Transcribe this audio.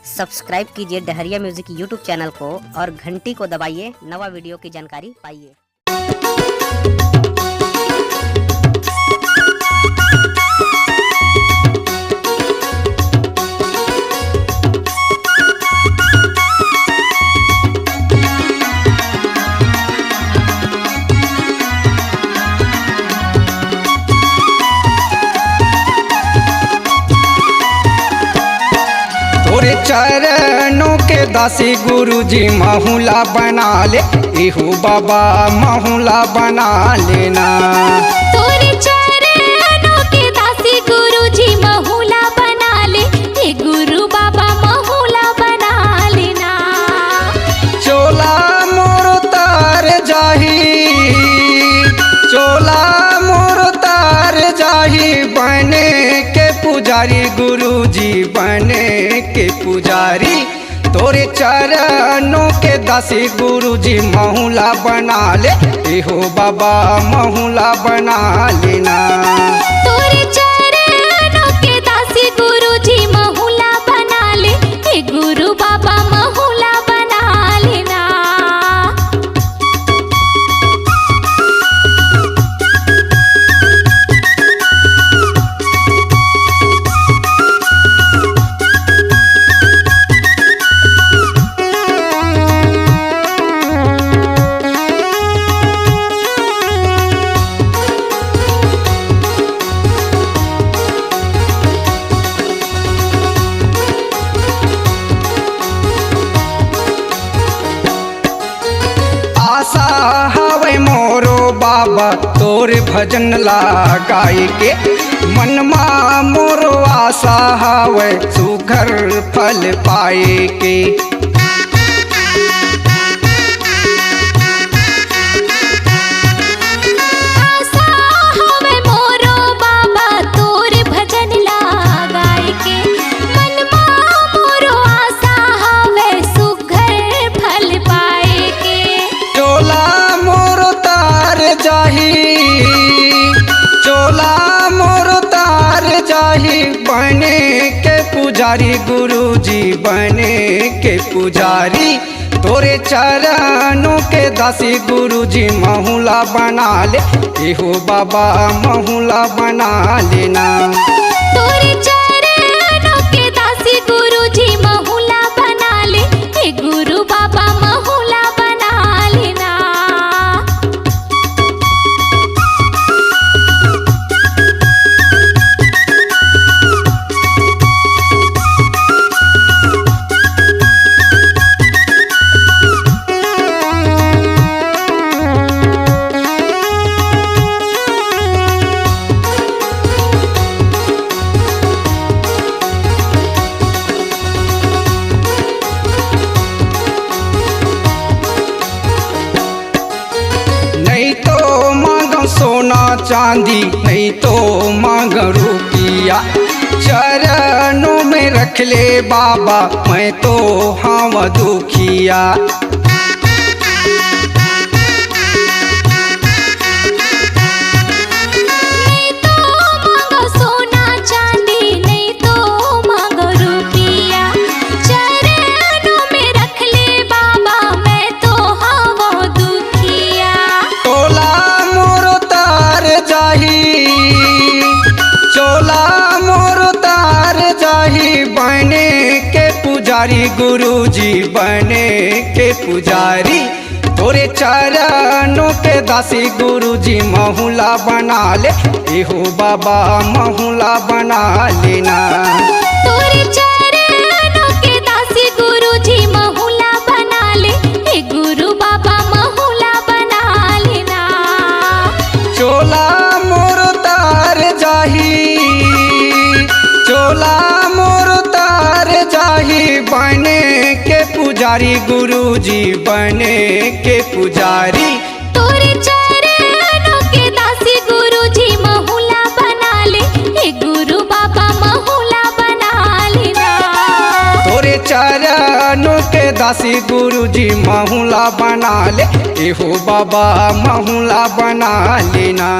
Subscribe कीजिए डहरिया music YouTube channel को और घंटी को दबाइए नवा वीडियो की जानकारी पाइए। तोरे चरणों के दासी गुरुजी महुला बना ले, इहू बाबा महुला बना लेना। तोरे चरणों के दासी गुरुजी महुला बना ले, हे गुरु बाबा महुला बना लेना। चोला मोर तार जाही, चोला मोर तार जाही, बने के पुजारी गुरुजी बने के पुजारी। तोरे चरणों के दासी गुरुजी महुला बना ले, इहो बाबा महुला बना लेना। तोरे चरणों के दासी गुरुजी महुला बना ले, हे गुरु बाबा महुला बना लेना। आशा हवे मोरो बाबा तोर भजन लगाई के, मनमा मोरो आशा हवे सुघर फल पाए के। आशा हवे मोरो बाबा तोर भजन लगाई के, मनमा मोरो आशा हवे सुघर फल पाए के। चोला मोर तार जाही, चोला मोर तार जाही, बने के पुजारी गुरुजी बने के पुजारी। तोरे चरणों के दासी गुरुजी महुला बना ले, इहो बाबा महुला बना लेना। तोरे चरणों के दासी गुरुजी महुला बना ले, हे गुरु बाबा महुला बना लेना। नहीं तो मांग सोना चांदी, नहीं तो मांग रुपया, चरणों में रख ले बाबा मैं तो हम दुखिया। नहीं तो मांगो सोना चांदी, नहीं तो मांगो रुपया, चरणों में रख ले बाबा मैं तो हूँ दुखिया। चोला मोर तार जाही, चोला मोर तार जाही, बने के पुजारी गुरुजी बने के पुजारी। तोरे चरणों के दासी गुरुजी महुला बना ले, इहो बाबा महुला बना लेना। तोरे चरणों के दासी गुरुजी महुला बना ले, हे गुरु बाबा महुला बना लेना। चोला मोर तार जाही, चोला मोर तार जाही, बने के पुजारी गुरुजी बने के पुजारी। तोरे चरणों के दासी गुरुजी महुला बना ले, हे गुरु बाबा महुला बना लेना। तोरे चरणों के दासी गुरुजी महुला बना ले, इहो बाबा महुला बना लेना।